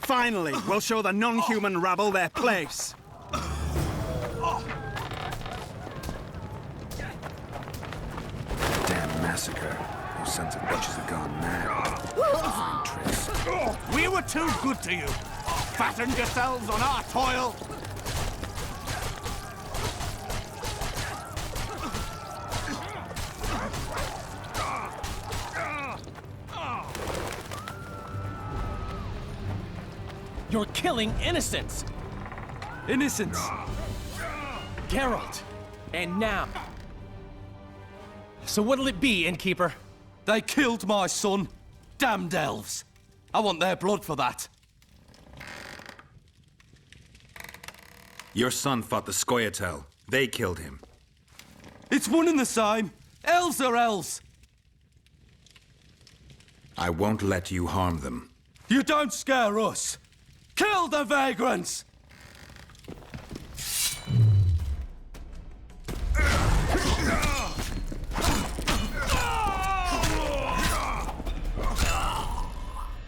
Finally, we'll show the non-human rabble their place. Damn massacre. Those sons of bitches have gone mad. Find Triss. We were too good to you. Fattened yourselves on our toil. You're killing innocents! Innocents! Geralt! And now... So what'll it be, Innkeeper? They killed my son. Damned elves. I want their blood for that. Your son fought the Scoia'tael. They killed him. It's one and the same. Elves are elves. I won't let you harm them. You don't scare us. Kill the vagrants!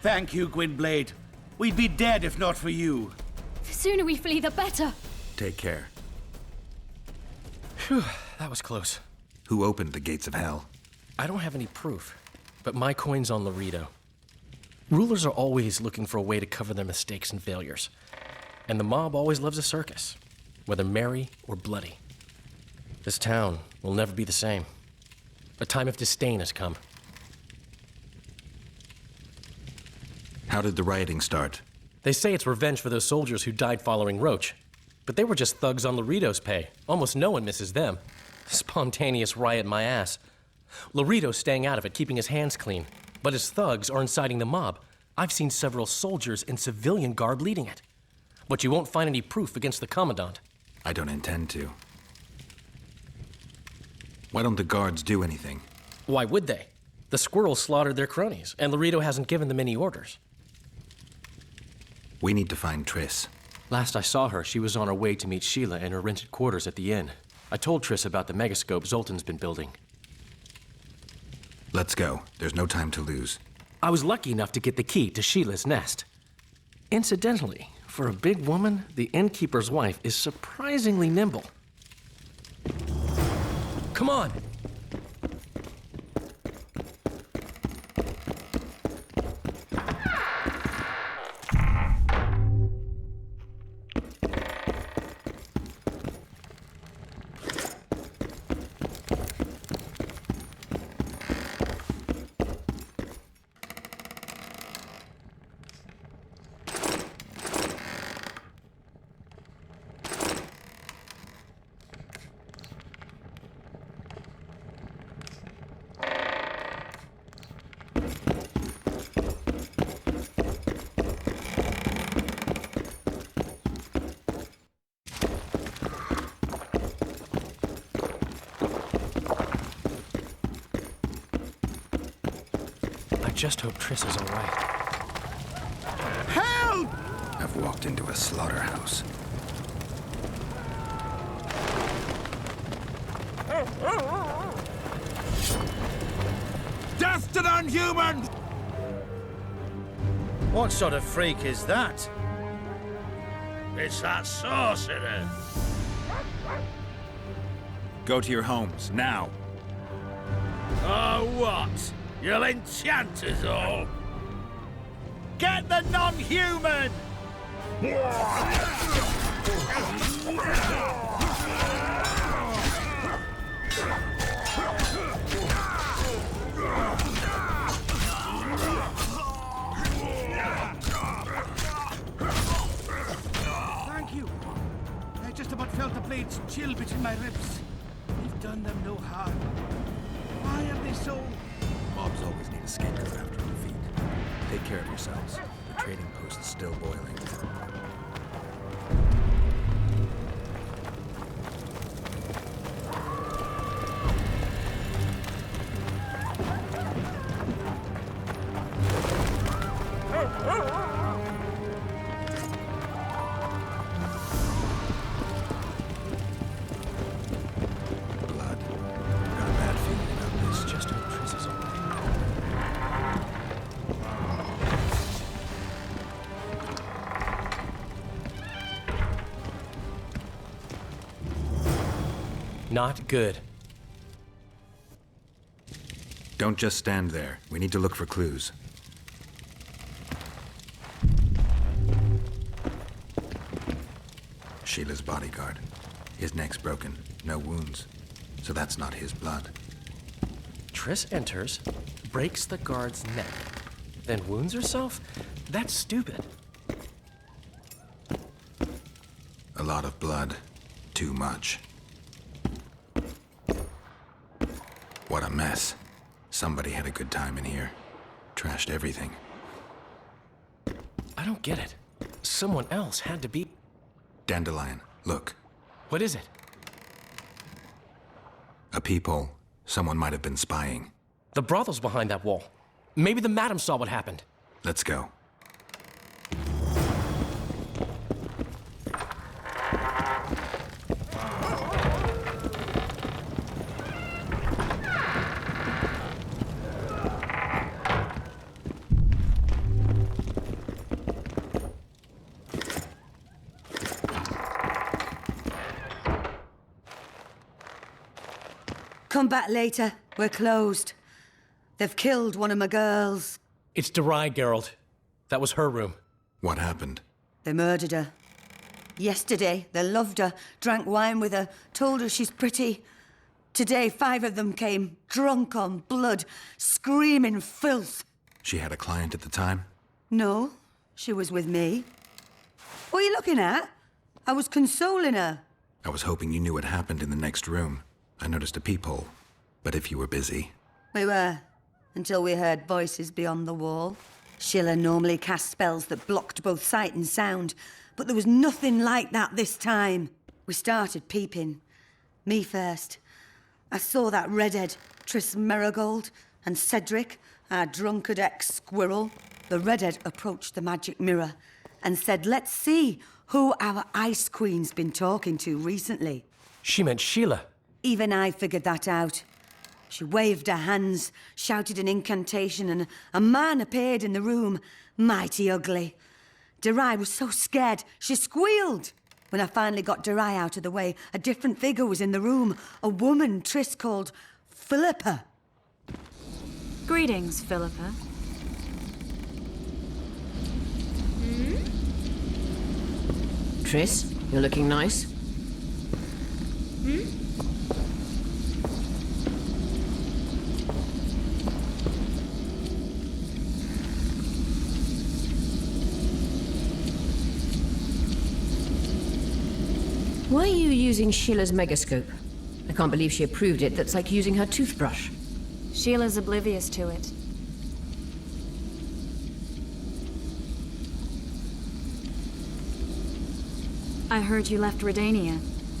Thank you, Gwynblade. We'd be dead if not for you. The sooner we flee, the better. Take care. Phew, that was close. Who opened the gates of hell? I don't have any proof, but my coin's on Laredo. Rulers are always looking for a way to cover their mistakes and failures. And the mob always loves a circus, whether merry or bloody. This town will never be the same. A time of disdain has come. How did the rioting start? They say it's revenge for those soldiers who died following Roach. But they were just thugs on Laredo's pay. Almost no one misses them. Spontaneous riot my ass. Laredo's staying out of it, keeping his hands clean. But his thugs are inciting the mob. I've seen several soldiers in civilian garb leading it. But you won't find any proof against the Commandant. I don't intend to. Why don't the guards do anything? Why would they? The squirrels slaughtered their cronies, and Laredo hasn't given them any orders. We need to find Triss. Last I saw her, she was on her way to meet Sheila in her rented quarters at the inn. I told Triss about the megascope Zoltan's been building. Let's go. There's no time to lose. I was lucky enough to get the key to Sheila's nest. Incidentally, for a big woman, the innkeeper's wife is surprisingly nimble. Come on! I just hope Triss is all right. Help! I've walked into a slaughterhouse. Death to non-humans! What sort of freak is that? It's that sorcerer. Go to your homes, now. Oh, what? You'll enchant us all. Get the non-human! Thank you. I just about felt the blades chill between my ribs. We've done them no harm. Why are they so... Mobs always need a scapegoat after a defeat. Take care of yourselves. The trading post is still boiling. Blood. Got a bad feeling about this. Just hope Triss is all right. Not good. Don't just stand there. We need to look for clues. Sheila's bodyguard. His neck's broken. No wounds. So that's not his blood. Triss enters, breaks the guard's neck, then wounds herself? That's stupid. A lot of blood. Too much. What a mess. Somebody had a good time in here. Trashed everything. I don't get it. Someone else had to be... Dandelion, look. What is it? A peephole. Someone might have been spying. The brothel's behind that wall. Maybe the madam saw what happened. Let's go. Come back later. We're closed. They've killed one of my girls. It's Derai, Geralt. That was her room. What happened? They murdered her. Yesterday, they loved her, drank wine with her, told her she's pretty. Today, 5 of them came, drunk on blood, screaming filth. She had a client at the time? No, she was with me. What are you looking at? I was consoling her. I was hoping you knew what happened in the next room. I noticed a peephole. But if you were busy... We were, until we heard voices beyond the wall. Sheila normally cast spells that blocked both sight and sound, but there was nothing like that this time. We started peeping. Me first. I saw that redhead, Triss Merigold, and Cedric, our drunkard ex-squirrel. The redhead approached the magic mirror and said, let's see who our Ice Queen's been talking to recently. She meant Sheila. Even I figured that out. She waved her hands, shouted an incantation, and a man appeared in the room, mighty ugly. Derai was so scared, she squealed. When I finally got Derai out of the way, a different figure was in the room, a woman Triss called Philippa. Greetings, Philippa. Triss, you're looking nice. Why are you using Sheila's megascope? I can't believe she approved it. That's like using her toothbrush. Sheila's oblivious to it. I heard you left Redania.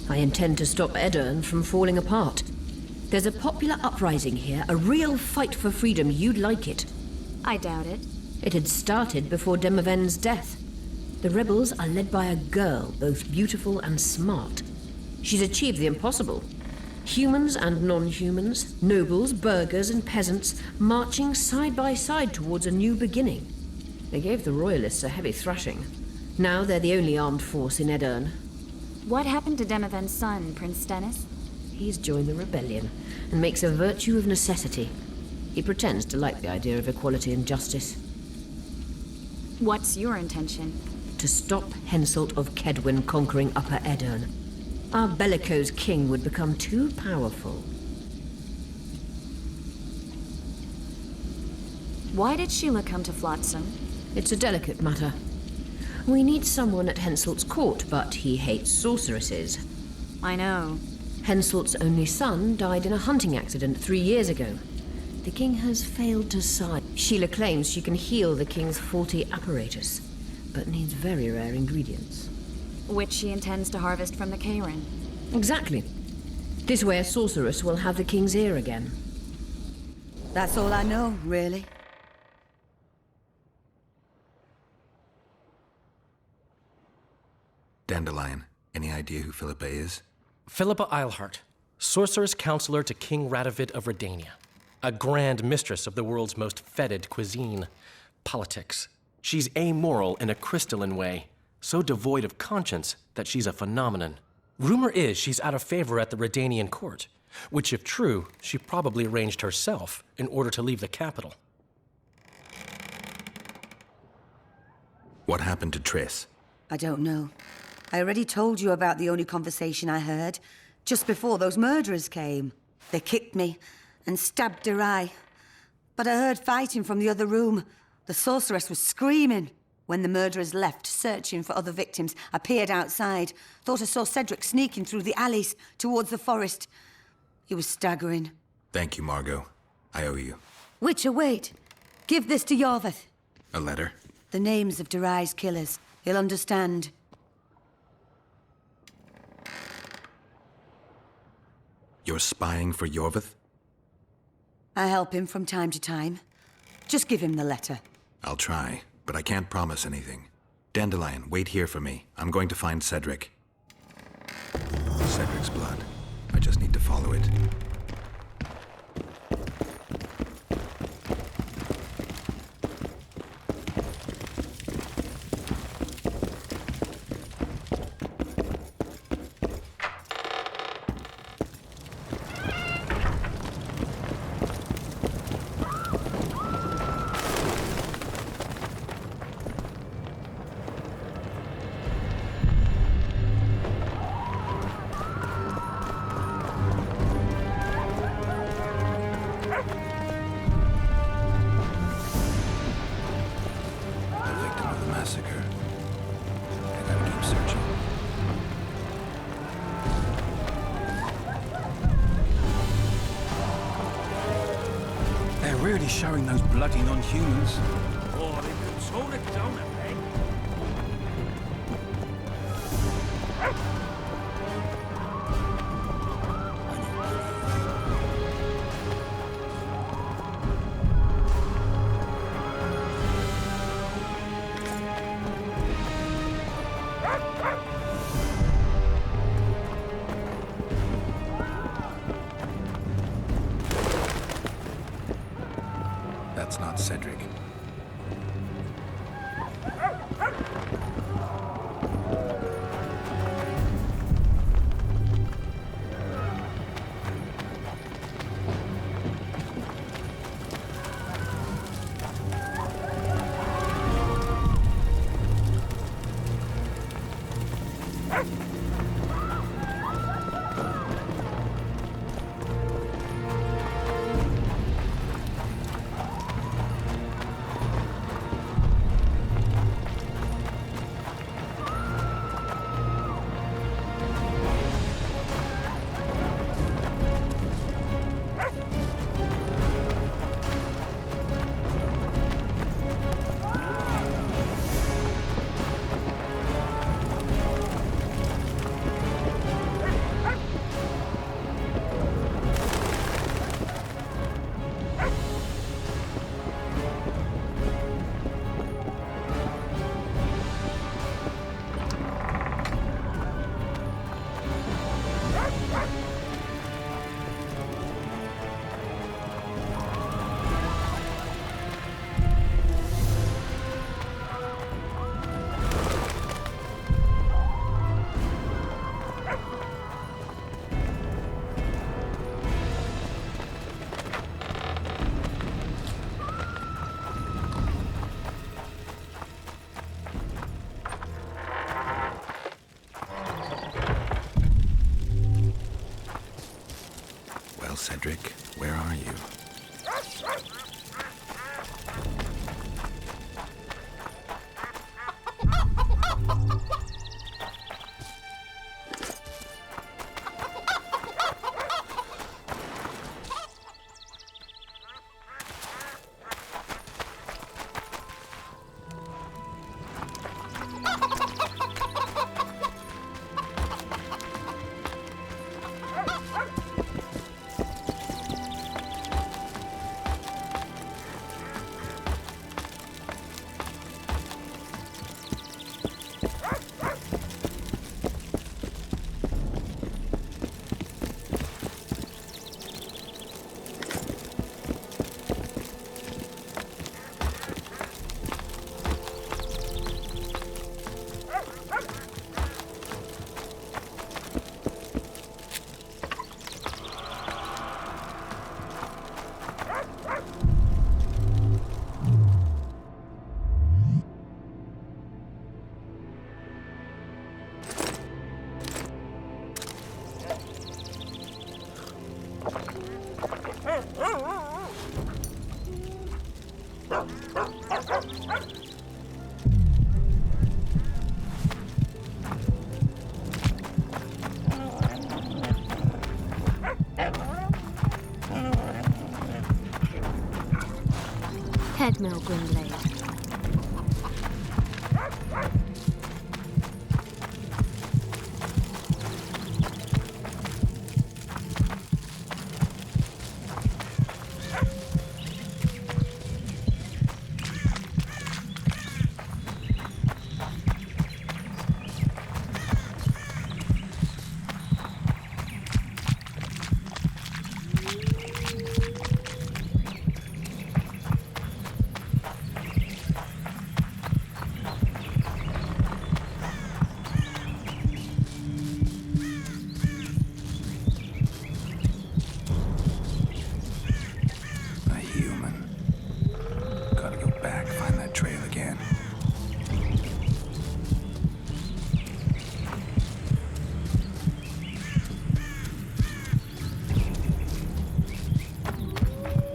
I intend to stop Edirne from falling apart. There's a popular uprising here, a real fight for freedom. You'd like it. I doubt it. It had started before Demoven's death. The rebels are led by a girl, both beautiful and smart. She's achieved the impossible. Humans and non-humans, nobles, burghers and peasants, marching side by side towards a new beginning. They gave the royalists a heavy thrashing. Now they're the only armed force in Edirne. What happened to Demoven's son, Prince Stennis? He's joined the rebellion and makes a virtue of necessity. He pretends to like the idea of equality and justice. What's your intention? To stop Henselt of Kedwen conquering Upper Edirne. Our bellicose king would become too powerful. Why did Sheila come to Flotsam? It's a delicate matter. We need someone at Henselt's court, but he hates sorceresses. I know. Henselt's only son died in a hunting accident 3 years ago. The king has failed to side. Sheila claims she can heal the king's faulty apparatus, but needs very rare ingredients. Which she intends to harvest from the Kayran. Exactly. This way a sorceress will have the king's ear again. That's all I know, really. Dandelion, any idea who Philippa is? Philippa Eilhart, sorceress counselor to King Radovid of Redania. A grand mistress of the world's most fetid cuisine, politics. She's amoral in a crystalline way, so devoid of conscience that she's a phenomenon. Rumor is she's out of favor at the Redanian court, which, if true, she probably arranged herself in order to leave the capital. What happened to Triss? I don't know. I already told you about the only conversation I heard, just before those murderers came. They kicked me and stabbed her eye. But I heard fighting from the other room. The sorceress was screaming. When the murderers left, searching for other victims, I peered outside. Thought I saw Cedric sneaking through the alleys towards the forest. He was staggering. Thank you, Margot. I owe you. Witcher, wait. Give this to Yorveth. A letter? The names of Durai's killers. He'll understand. You're spying for Yorveth? I help him from time to time. Just give him the letter. I'll try, but I can't promise anything. Dandelion, wait here for me. I'm going to find Cedric. Cedric's blood. I just need to follow it. Really showing those bloody non-humans. Oh, they could tone it down a peg. That's not Cedric. Cedric, where are you? Headmill, Gwynblade.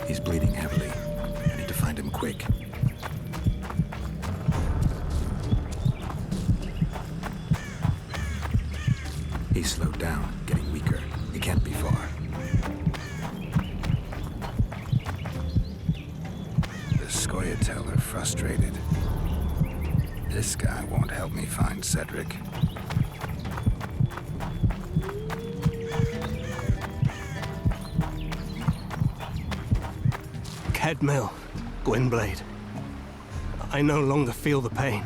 He's bleeding heavily. I need to find him quick. He's slowed down, getting weaker. He can't be far. The Scoia'tael are frustrated. This guy won't help me find Cedric. Headmill, Gwynblade. I no longer feel the pain.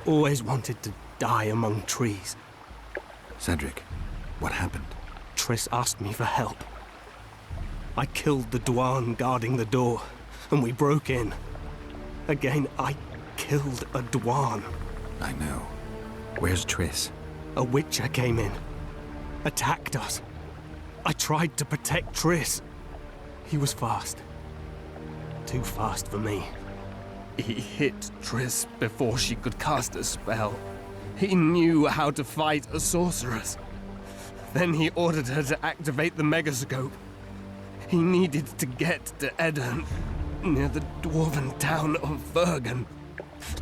Always wanted to die among trees. Cedric, what happened? Triss asked me for help. I killed the Dwan guarding the door, and we broke in. Again, I killed a Dwan. I know. Where's Triss? A Witcher came in, attacked us. I tried to protect Triss. He was fast. Too fast for me. He hit Triss before she could cast a spell. He knew how to fight a sorceress. Then he ordered her to activate the megascope. He needed to get to Edirn, near the dwarven town of Vergen.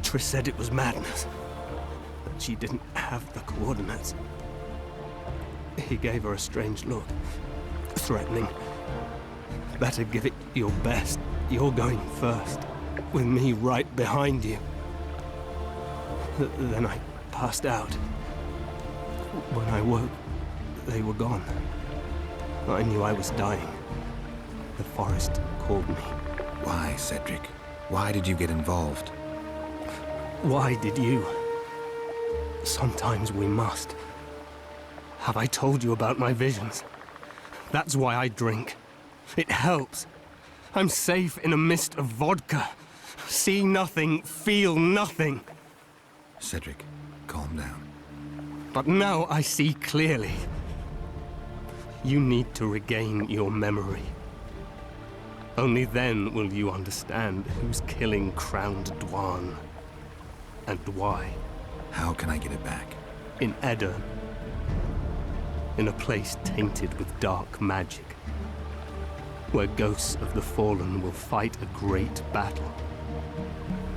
Triss said it was madness, that she didn't have the coordinates. He gave her a strange look, threatening. Better give it your best. You're going first, with me right behind you. Then I passed out. When I woke, they were gone. I knew I was dying. The forest called me. Why, Cedric? Why did you get involved? Why did you? Sometimes we must. Have I told you about my visions? That's why I drink. It helps. I'm safe in a mist of vodka. See nothing, feel nothing. Cedric, calm down. But now I see clearly. You need to regain your memory. Only then will you understand who's killing Crowned Dwan. And why. How can I get it back? In Edirn. In a place tainted with dark magic. Where ghosts of the fallen will fight a great battle.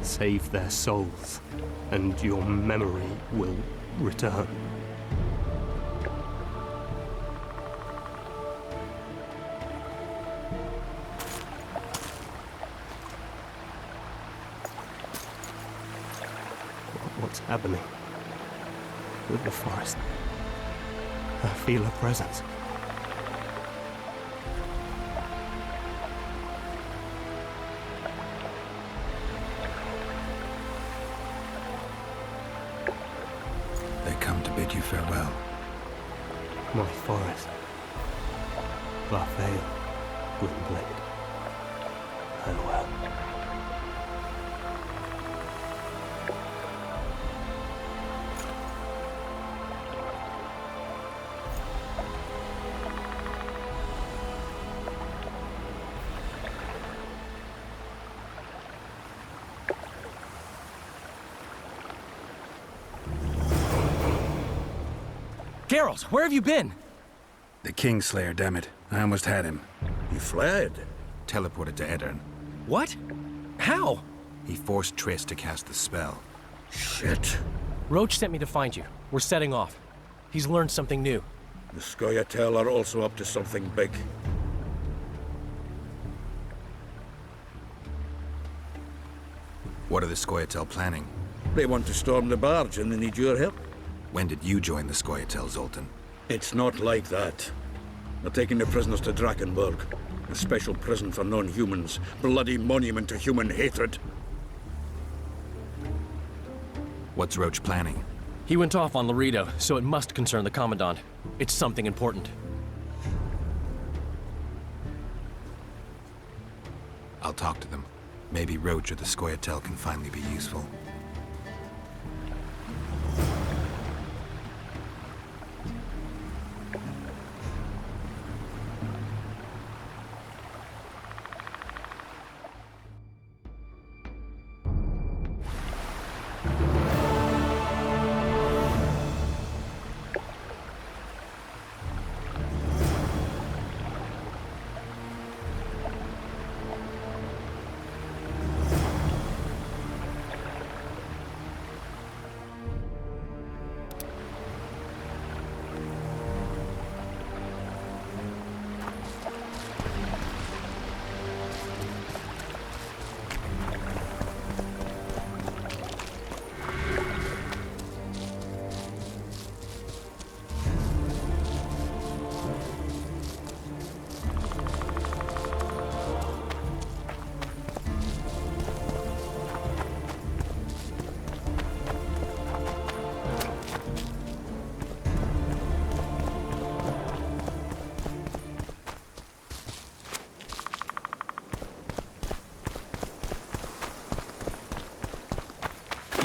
Save their souls, and your memory will return. What's happening with the forest? I feel a presence. They come to bid you farewell. My forest. Barthale, Gwynblade. Farewell. Geralt, where have you been? The Kingslayer, damn it. I almost had him. He fled. Teleported to Edirn. What? How? He forced Triss to cast the spell. Shit. Roach sent me to find you. We're setting off. He's learned something new. The Scoia'tael are also up to something big. What are the Scoia'tael planning? They want to storm the barge and they need your help. When did you join the Scoia'tael, Zoltan? It's not like that. They're taking the prisoners to Drakenberg. A special prison for non-humans. Bloody monument to human hatred. What's Roach planning? He went off on Laredo, so it must concern the Commandant. It's something important. I'll talk to them. Maybe Roach or the Scoia'tael can finally be useful.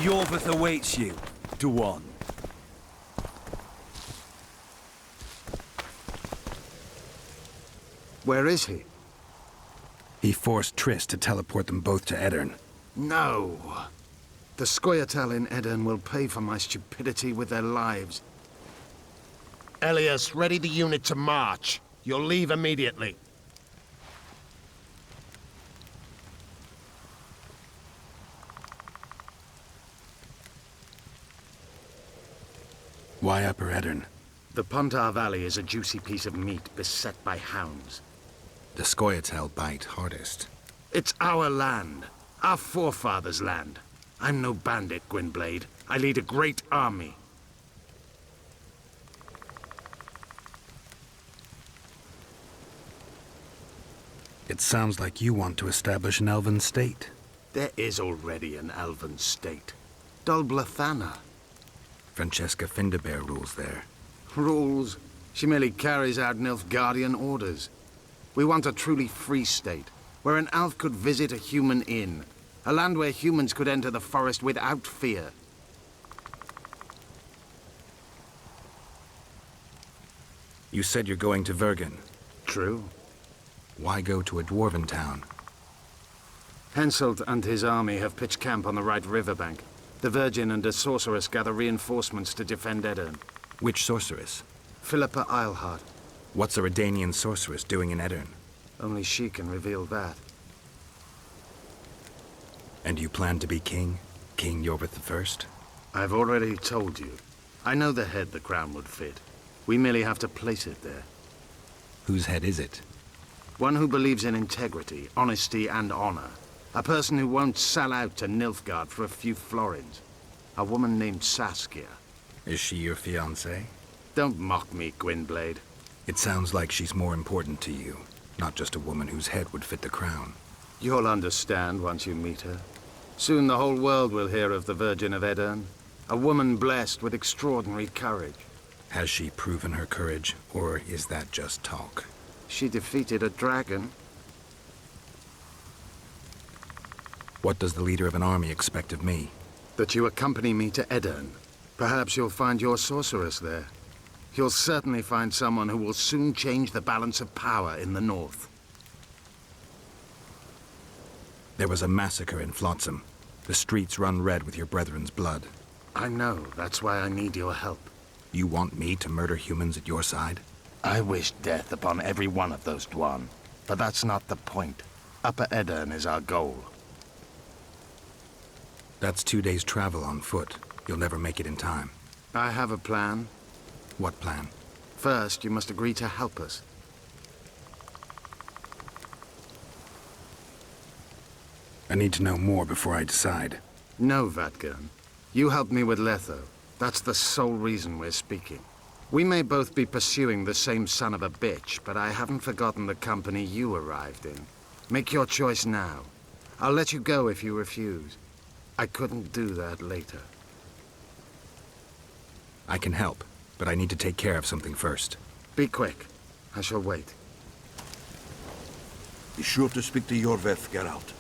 Yorvith awaits you. To on. Where is he? He forced Triss to teleport them both to Edirn. No. The Scoia'tael in Edirn will pay for my stupidity with their lives. Elias, ready the unit to march. You'll leave immediately. Why Upper Edirn? The Pontar Valley is a juicy piece of meat beset by hounds. The Scoia'tael bite hardest. It's our land. Our forefathers' land. I'm no bandit, Gwynblade. I lead a great army. It sounds like you want to establish an elven state. There is already an elven state. Dol Blathana. Francesca Findabair rules there. Rules? She merely carries out Nilfgaardian orders. We want a truly free state, where an elf could visit a human inn. A land where humans could enter the forest without fear. You said you're going to Vergen. True. Why go to a dwarven town? Henselt and his army have pitched camp on the right riverbank. The Virgin and a sorceress gather reinforcements to defend Edirn. Which sorceress? Philippa Eilhart. What's a Redanian sorceress doing in Edirn? Only she can reveal that. And you plan to be king? King Yorvith I? I've already told you. I know the head the crown would fit. We merely have to place it there. Whose head is it? One who believes in integrity, honesty, and honor. A person who won't sell out to Nilfgaard for a few florins. A woman named Saskia. Is she your fiancée? Don't mock me, Gwynblade. It sounds like she's more important to you, not just a woman whose head would fit the crown. You'll understand once you meet her. Soon the whole world will hear of the Virgin of Edirn. A woman blessed with extraordinary courage. Has she proven her courage, or is that just talk? She defeated a dragon. What does the leader of an army expect of me? That you accompany me to Edirn. Perhaps you'll find your sorceress there. You'll certainly find someone who will soon change the balance of power in the north. There was a massacre in Flotsam. The streets run red with your brethren's blood. I know. That's why I need your help. You want me to murder humans at your side? I wish death upon every one of those Dwan. But that's not the point. Upper Edirne is our goal. That's 2 days' travel on foot. You'll never make it in time. I have a plan. What plan? First, you must agree to help us. I need to know more before I decide. No, Vatgern. You helped me with Letho. That's the sole reason we're speaking. We may both be pursuing the same son of a bitch, but I haven't forgotten the company you arrived in. Make your choice now. I'll let you go if you refuse. I couldn't do that later. I can help, but I need to take care of something first. Be quick. I shall wait. Be sure to speak to Yorveth, Geralt.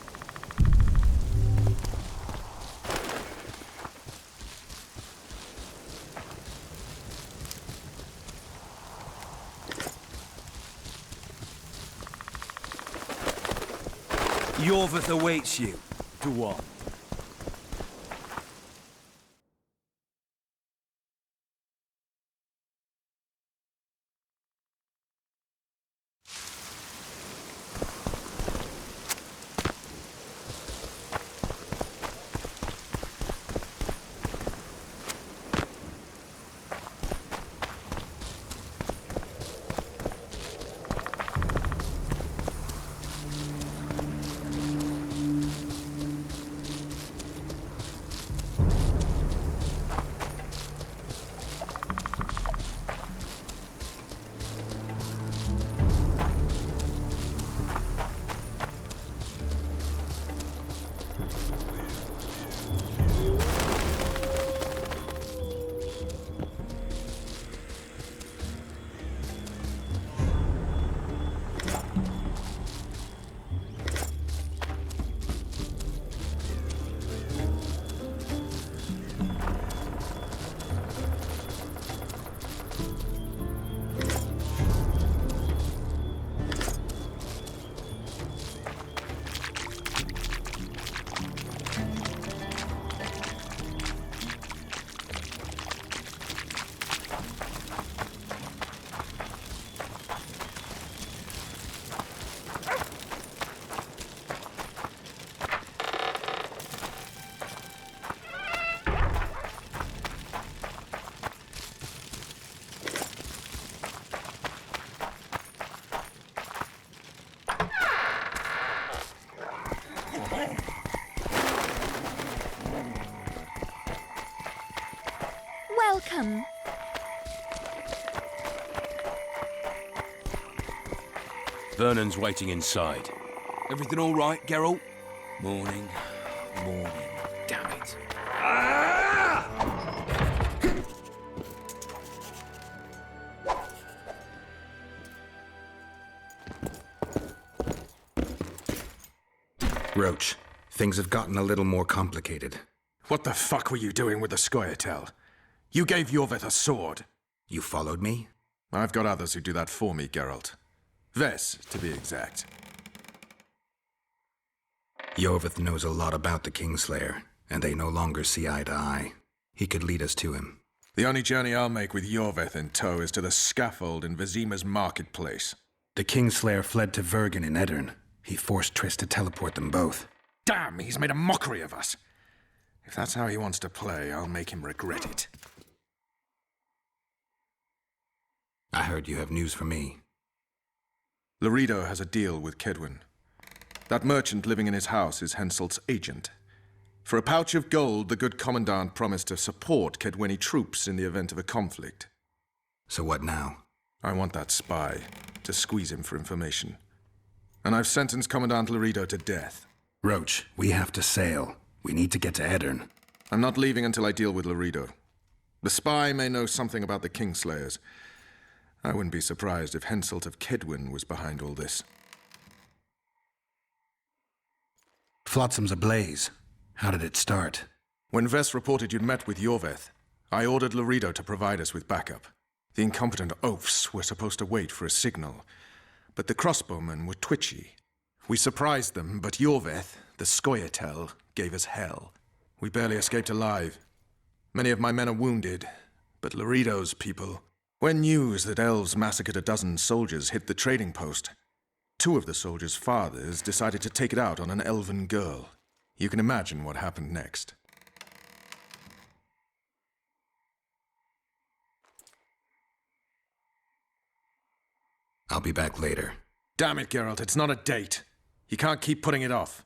Yorveth awaits you. To what? Welcome. Vernon's waiting inside. Everything all right, Geralt? Morning. Morning. Damn it. Roach, things have gotten a little more complicated. What the fuck were you doing with the Scoia'tael? You gave Yorveth a sword. You followed me? I've got others who do that for me, Geralt. Ves, to be exact. Yorveth knows a lot about the Kingslayer, and they no longer see eye to eye. He could lead us to him. The only journey I'll make with Yorveth in tow is to the scaffold in Vizima's marketplace. The Kingslayer fled to Vergen in Edirne. He forced Triss to teleport them both. Damn, he's made a mockery of us. If that's how he wants to play, I'll make him regret it. I heard you have news for me. Laredo has a deal with Kedwin. That merchant living in his house is Henselt's agent. For a pouch of gold, the good commandant promised to support Kedweni troops in the event of a conflict. So what now? I want that spy, to squeeze him for information. And I've sentenced Commandant Laredo to death. Roach, we have to sail. We need to get to Edirne. I'm not leaving until I deal with Laredo. The spy may know something about the Kingslayers. I wouldn't be surprised if Henselt of Kedwin was behind all this. Flotsam's ablaze. How did it start? When Ves reported you'd met with Yorveth, I ordered Laredo to provide us with backup. The incompetent oafs were supposed to wait for a signal, but the crossbowmen were twitchy. We surprised them, but Yorveth, the Scoia'tael, gave us hell. We barely escaped alive. Many of my men are wounded, but Laredo's people... When news that elves massacred a dozen soldiers hit the trading post, two of the soldiers' fathers decided to take it out on an elven girl. You can imagine what happened next. I'll be back later. Damn it, Geralt, it's not a date. You can't keep putting it off.